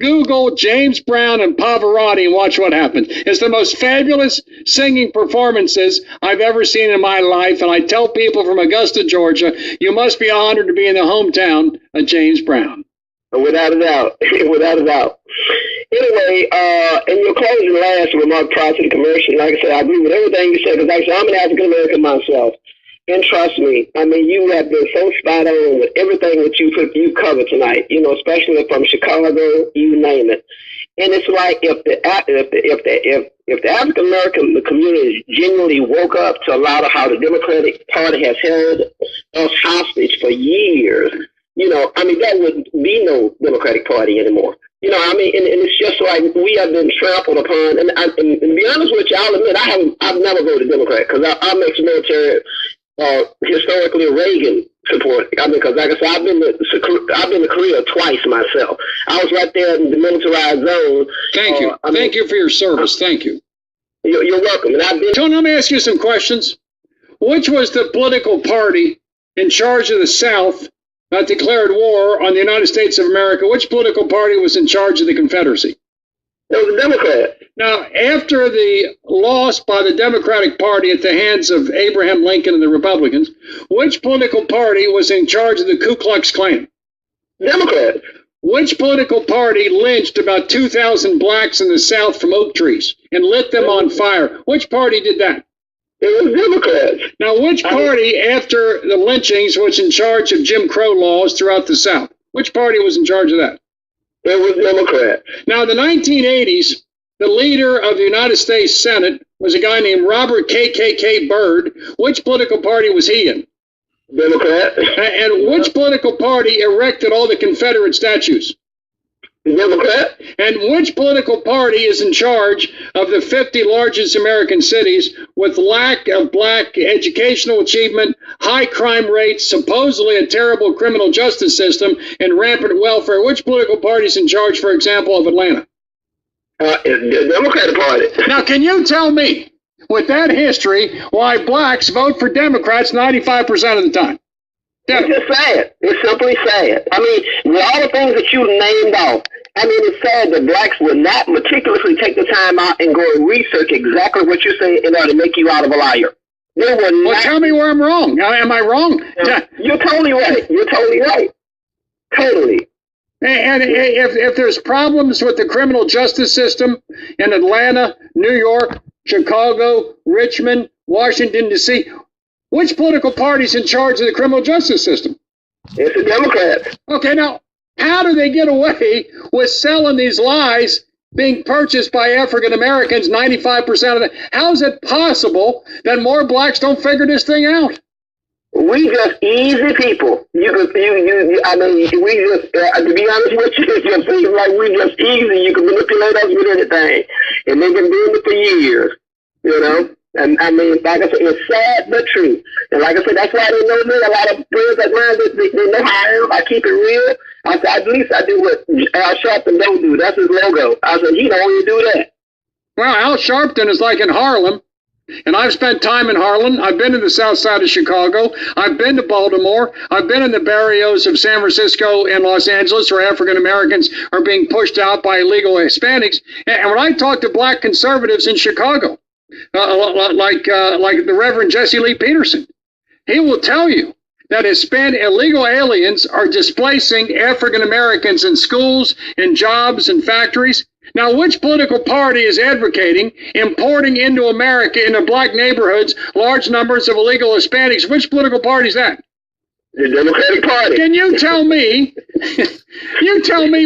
Google James Brown and Pavarotti and watch what happens. It's the most fabulous singing performances I've ever seen in my life. And I tell people from Augusta, Georgia, you must be honored to be in the hometown of James Brown. Without a doubt. Without a doubt. Anyway, in your closing last remark prior to the commercial, like I said, I agree with everything you said, because like I said, I'm an African-American myself. And trust me, I mean, you have been so spot on with everything that you covered tonight, you know, especially from Chicago, you name it. And it's like if the African American community genuinely woke up to a lot of how the Democratic Party has held us hostage for years, you know, I mean, there would be no Democratic Party anymore. You know, I mean, and it's just like we have been trampled upon. And to be honest with you, I'll admit I've never voted Democrat, because I'm ex-military. Historically Reagan support. I mean, because like I said, I've been to Korea twice myself. I was right there in the militarized zone. Thank you. Thank you for your service. Thank you. You're welcome. And I've been. Tony, let me ask you some questions. Which was the political party in charge of the South that declared war on the United States of America? Which political party was in charge of the Confederacy? It was a Democrat. Now, after the loss by the Democratic Party at the hands of Abraham Lincoln and the Republicans, which political party was in charge of the Ku Klux Klan? Democrat. Which political party lynched about 2,000 blacks in the South from oak trees and lit them on fire? Which party did that? It was Democrats. Now, which party, after the lynchings, was in charge of Jim Crow laws throughout the South? Which party was in charge of that? It was Democrat. Now, in the 1980s, the leader of the United States Senate was a guy named Robert KKK Byrd. Which political party was he in? Democrat. And which political party erected all the Confederate statues? Democrat. And which political party is in charge of the 50 largest American cities with lack of black educational achievement, high crime rates, supposedly a terrible criminal justice system, and rampant welfare? Which political party is in charge, for example, of Atlanta? The Democratic Party. Now, can you tell me, with that history, why blacks vote for Democrats 95% of the time? It's just sad. It's simply sad. I mean, with all the things that you named off, I mean, it's sad that blacks would not meticulously take the time out and go and research exactly what you're saying in order to make you out of a liar. They would not. Well, tell me where I'm wrong. Am I wrong? You're totally right. You're totally right. Totally. And if there's problems with the criminal justice system in Atlanta, New York, Chicago, Richmond, Washington, D.C., which political party's in charge of the criminal justice system? It's the Democrats. Okay, now, how do they get away with selling these lies being purchased by African Americans 95% of the? How is it possible that more blacks don't figure this thing out? We just easy people. I mean, we just, to be honest with you, it just seems like we just easy. You can manipulate us with anything. And they've been doing it for years, you know? And I mean, like I said, it's sad but true. And like I said, that's why they know me. A lot of friends of mine, they know how I am. I keep it real. I said, at least I do what Al Sharpton don't do. That's his logo. I said, he don't only do that. Well, Al Sharpton is like in Harlem. And I've spent time in Harlem. I've been to the south side of Chicago. I've been to Baltimore. I've been in the barrios of San Francisco and Los Angeles where African Americans are being pushed out by illegal Hispanics. And when I talk to black conservatives in Chicago, like the Reverend Jesse Lee Peterson, he will tell you that illegal aliens are displacing African Americans in schools, in jobs, and factories. Now, which political party is advocating importing into America, into black neighborhoods, large numbers of illegal Hispanics? Which political party is that? The Democratic Party. Can you tell me,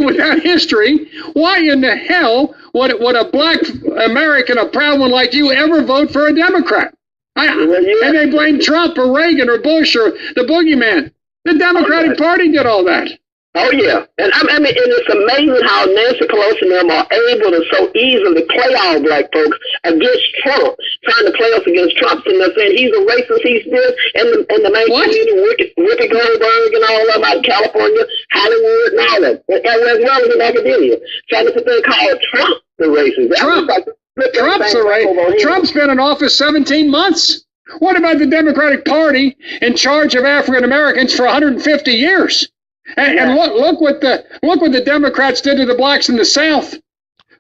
with that history, why in the hell would a black American, a proud one like you, ever vote for a Democrat? And they blame Trump or Reagan or Bush or the boogeyman. The Democratic Party did all that. Oh, yeah. And I mean, and it's amazing how Nancy Pelosi and them are able to so easily play all black folks against Trump, trying to play us against Trump. And they're saying he's a racist, he's this, and the main community, Whoopi Goldberg and all of them out in California, Hollywood and all that, as well as in academia, trying to put their call Trump the racist. Trump's been in office 17 months. What about the Democratic Party in charge of African Americans for 150 years? And look what the Democrats did to the blacks in the South.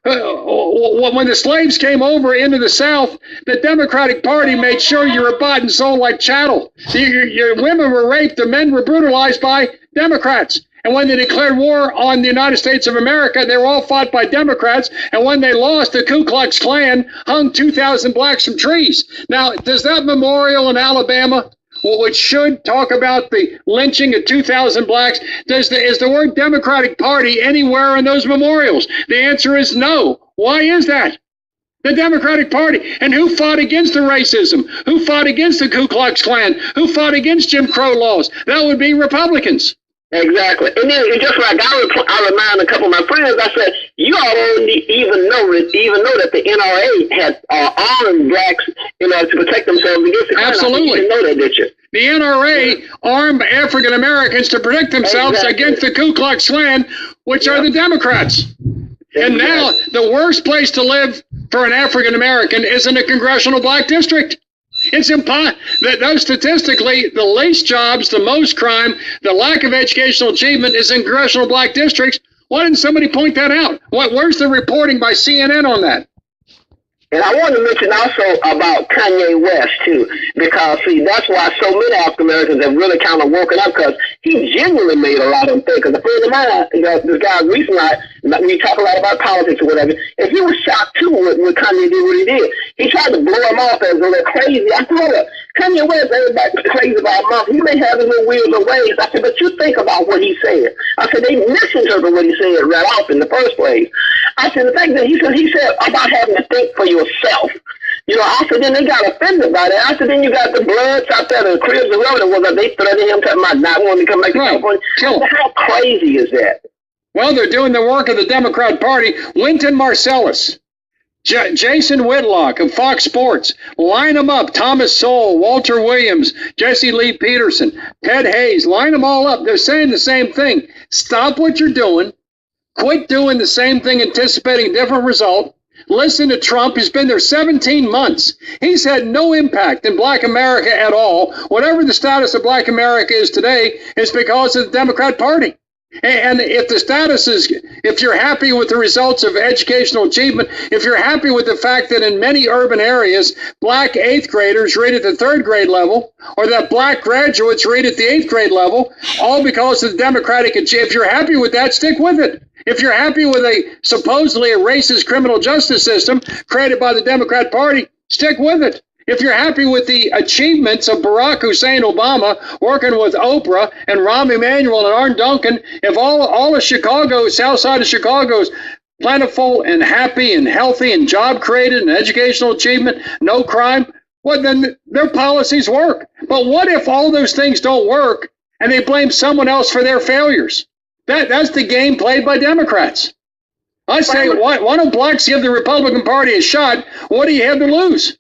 When the slaves came over into the South, the Democratic Party made sure you were bought and sold like chattel. Your women were raped, the men were brutalized by Democrats. And when they declared war on the United States of America, they were all fought by Democrats. And when they lost, the Ku Klux Klan hung 2,000 blacks from trees. Now, does that memorial in Alabama, which should talk about the lynching of 2,000 blacks, is the word Democratic Party anywhere in those memorials? The answer is no. Why is that? The Democratic Party. And who fought against the racism? Who fought against the Ku Klux Klan? Who fought against Jim Crow laws? That would be Republicans. Exactly. And then just like I remind a couple of my friends, I said, you all don't even know that the NRA had armed blacks, to protect themselves against the Klan. Absolutely. You didn't know that, did you? The NRA armed African Americans to protect themselves against the Ku Klux Klan, which are the Democrats. And now the worst place to live for an African American is in a congressional black district. It's impossible. Those statistically, the least jobs, the most crime, the lack of educational achievement is in congressional black districts. Why didn't somebody point that out? Where's the reporting by CNN on that? And I want to mention also about Kanye West, too, because, see, that's why so many African Americans have really kind of woken up, because he genuinely made a lot of them think. Because a friend of mine, this guy recently, we talk a lot about politics or whatever, and he was shocked, too, when Kanye did what he did. He tried to blow him off as a little crazy. I told him, Kanye West, everybody's crazy about him. He may have his little weird ways. I said, but you think about what he said. I said, they misinterpreted what he said right off in the first place. I said, the fact that he said about having to think for yourself. I said, then they got offended by that. I said, then you got the Bloods out there, the Cribs, and whatever it was, they threatened him, talking about not wanting to come back to California. How crazy is that? Well, they're doing the work of the Democrat Party. Wynton Marsalis, Jason Whitlock of Fox Sports, line them up. Thomas Sowell, Walter Williams, Jesse Lee Peterson, Ted Hayes, line them all up. They're saying the same thing. Stop what you're doing. Quit doing the same thing, anticipating a different result. Listen to Trump. He's been there 17 months. He's had no impact in black America at all. Whatever the status of black America is today is because of the Democrat Party. And if the status is, if you're happy with the results of educational achievement, if you're happy with the fact that in many urban areas, black 8th graders read at the 3rd grade level, or that black graduates read at the 8th grade level, all because of the Democratic achievement, if you're happy with that, stick with it. If you're happy with a supposedly a racist criminal justice system created by the Democrat Party, stick with it. If you're happy with the achievements of Barack Hussein Obama working with Oprah and Rahm Emanuel and Arne Duncan, if all of Chicago, south side of Chicago is plentiful and happy and healthy and job created and educational achievement, no crime, well, then their policies work. But what if all those things don't work and they blame someone else for their failures? That's the game played by Democrats. I say, why don't blacks give the Republican Party a shot? What do you have to lose?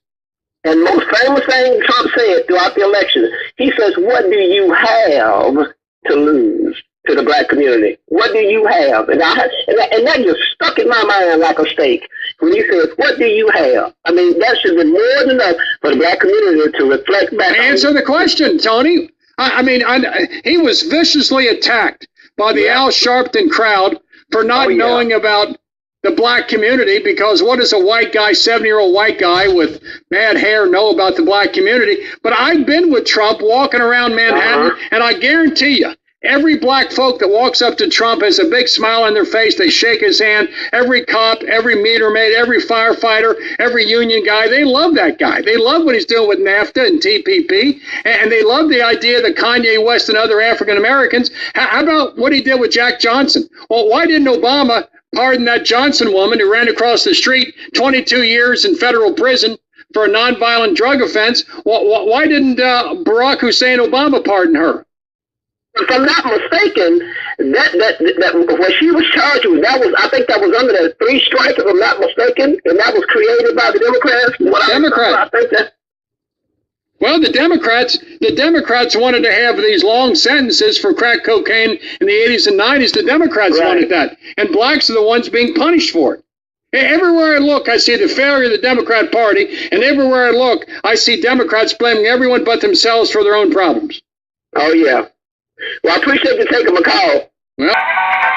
And most famous thing Trump said throughout the election, he says, what do you have to lose to the black community? What do you have? And that just stuck in my mind like a stake. When he says, what do you have? I mean, that should be more than enough for the black community to reflect back. Answer the question, Tony. He was viciously attacked by the Al Sharpton crowd for not knowing about the black community, because what does a white guy, 70-year-old white guy with bad hair, know about the black community? But I've been with Trump walking around Manhattan, and I guarantee you, every black folk that walks up to Trump has a big smile on their face. They shake his hand. Every cop, every meter maid, every firefighter, every union guy, they love that guy. They love what he's doing with NAFTA and TPP, and they love the idea that Kanye West and other African Americans. How about what he did with Jack Johnson? Well, why didn't Obama pardon that Johnson woman who ran across the street, 22 years in federal prison for a nonviolent drug offense? Why didn't Barack Hussein Obama pardon her? If I'm not mistaken, that what she was charged with, I think that was under the 3 strikes, if I'm not mistaken, and that was created by the Democrats. I think that. Well, the Democrats wanted to have these long sentences for crack cocaine in the 80s and 90s. The Democrats wanted that, and blacks are the ones being punished for it. Everywhere I look, I see the failure of the Democrat Party, and everywhere I look, I see Democrats blaming everyone but themselves for their own problems. Oh, yeah. Well, I appreciate you taking my call. Well.